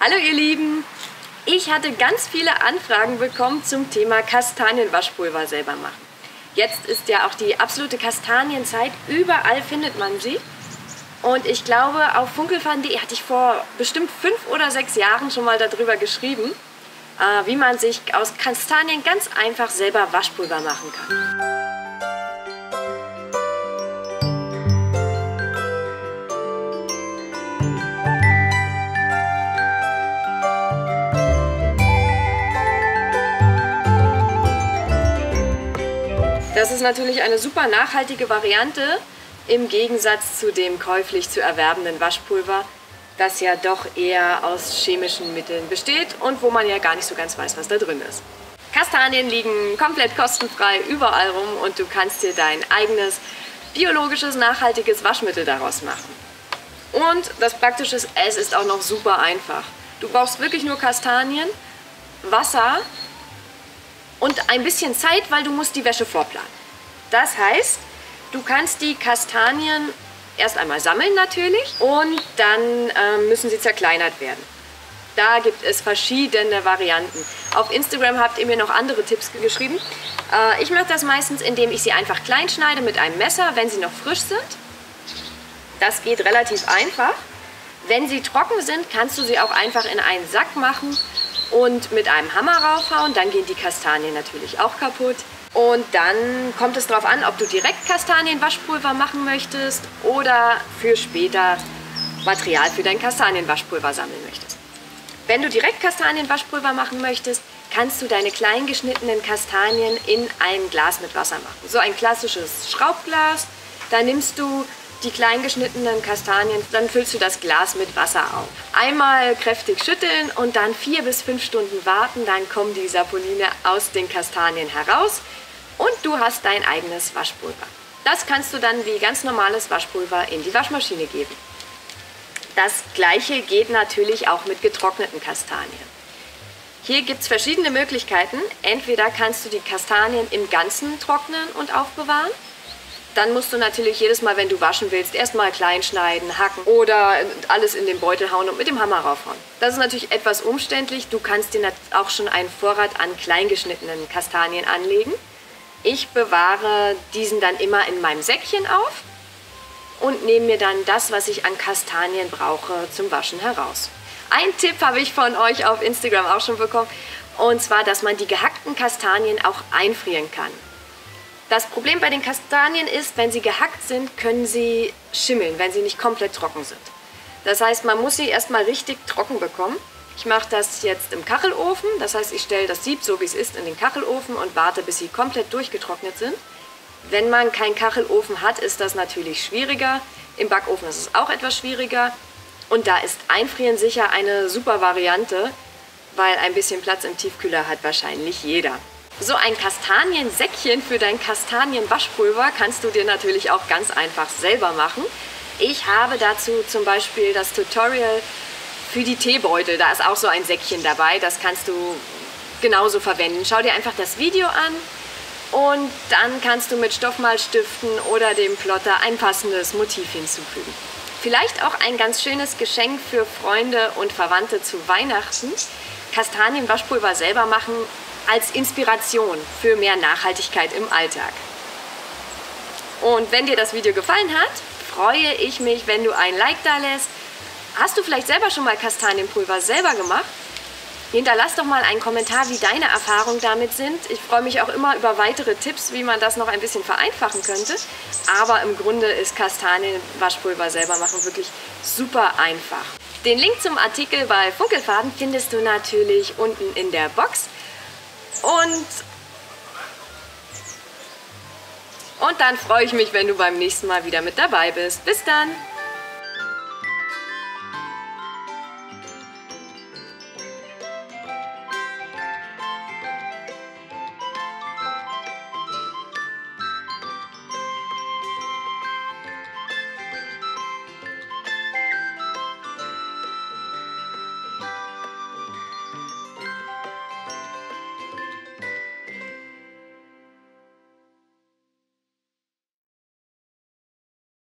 Hallo ihr Lieben! Ich hatte ganz viele Anfragen bekommen zum Thema Kastanienwaschpulver selber machen. Jetzt ist ja auch die absolute Kastanienzeit, überall findet man sie. Und ich glaube, auf funkelfaden.de hatte ich vor bestimmt 5 oder 6 Jahren schon mal darüber geschrieben, wie man sich aus Kastanien ganz einfach selber Waschpulver machen kann. Das ist natürlich eine super nachhaltige Variante im Gegensatz zu dem käuflich zu erwerbenden Waschpulver, das ja doch eher aus chemischen Mitteln besteht und wo man ja gar nicht so ganz weiß, was da drin ist. Kastanien liegen komplett kostenfrei überall rum und du kannst dir dein eigenes biologisches, nachhaltiges Waschmittel daraus machen. Und das Praktische ist, es ist auch noch super einfach. Du brauchst wirklich nur Kastanien, Wasser und ein bisschen Zeit, weil du musst die Wäsche vorplanen. Das heißt, du kannst die Kastanien erst einmal sammeln natürlich und dann müssen sie zerkleinert werden. Da gibt es verschiedene Varianten. Auf Instagram habt ihr mir noch andere Tipps geschrieben. Ich mache das meistens, indem ich sie einfach klein schneide mit einem Messer, wenn sie noch frisch sind. Das geht relativ einfach. Wenn sie trocken sind, kannst du sie auch einfach in einen Sack machen und mit einem Hammer raufhauen, dann gehen die Kastanien natürlich auch kaputt. Und dann kommt es darauf an, ob du direkt Kastanienwaschpulver machen möchtest oder für später Material für dein Kastanienwaschpulver sammeln möchtest. Wenn du direkt Kastanienwaschpulver machen möchtest, kannst du deine klein geschnittenen Kastanien in ein Glas mit Wasser machen. So ein klassisches Schraubglas, da nimmst du die klein geschnittenen Kastanien, dann füllst du das Glas mit Wasser auf. Einmal kräftig schütteln und dann 4 bis 5 Stunden warten, dann kommen die Sapoline aus den Kastanien heraus und du hast dein eigenes Waschpulver. Das kannst du dann wie ganz normales Waschpulver in die Waschmaschine geben. Das gleiche geht natürlich auch mit getrockneten Kastanien. Hier gibt es verschiedene Möglichkeiten. Entweder kannst du die Kastanien im Ganzen trocknen und aufbewahren. Dann musst du natürlich jedes Mal, wenn du waschen willst, erstmal klein schneiden, hacken oder alles in den Beutel hauen und mit dem Hammer raufhauen. Das ist natürlich etwas umständlich. Du kannst dir auch schon einen Vorrat an klein geschnittenen Kastanien anlegen. Ich bewahre diesen dann immer in meinem Säckchen auf und nehme mir dann das, was ich an Kastanien brauche, zum Waschen heraus. Ein Tipp habe ich von euch auf Instagram auch schon bekommen, und zwar, dass man die gehackten Kastanien auch einfrieren kann. Das Problem bei den Kastanien ist, wenn sie gehackt sind, können sie schimmeln, wenn sie nicht komplett trocken sind. Das heißt, man muss sie erstmal richtig trocken bekommen. Ich mache das jetzt im Kachelofen, das heißt, ich stelle das Sieb, so wie es ist, in den Kachelofen und warte, bis sie komplett durchgetrocknet sind. Wenn man keinen Kachelofen hat, ist das natürlich schwieriger. Im Backofen ist es auch etwas schwieriger. Und da ist Einfrieren sicher eine super Variante, weil ein bisschen Platz im Tiefkühler hat wahrscheinlich jeder. So ein Kastaniensäckchen für dein Kastanienwaschpulver kannst du dir natürlich auch ganz einfach selber machen. Ich habe dazu zum Beispiel das Tutorial für die Teebeutel. Da ist auch so ein Säckchen dabei, das kannst du genauso verwenden. Schau dir einfach das Video an und dann kannst du mit Stoffmalstiften oder dem Plotter ein passendes Motiv hinzufügen. Vielleicht auch ein ganz schönes Geschenk für Freunde und Verwandte zu Weihnachten. Kastanienwaschpulver selber machen als Inspiration für mehr Nachhaltigkeit im Alltag. Und wenn dir das Video gefallen hat, freue ich mich, wenn du ein Like da lässt. Hast du vielleicht selber schon mal Kastanienpulver selber gemacht? Hinterlass doch mal einen Kommentar, wie deine Erfahrungen damit sind. Ich freue mich auch immer über weitere Tipps, wie man das noch ein bisschen vereinfachen könnte. Aber im Grunde ist Kastanienwaschpulver selber machen wirklich super einfach. Den Link zum Artikel bei Funkelfaden findest du natürlich unten in der Box. Und dann freue ich mich, wenn du beim nächsten Mal wieder mit dabei bist. Bis dann!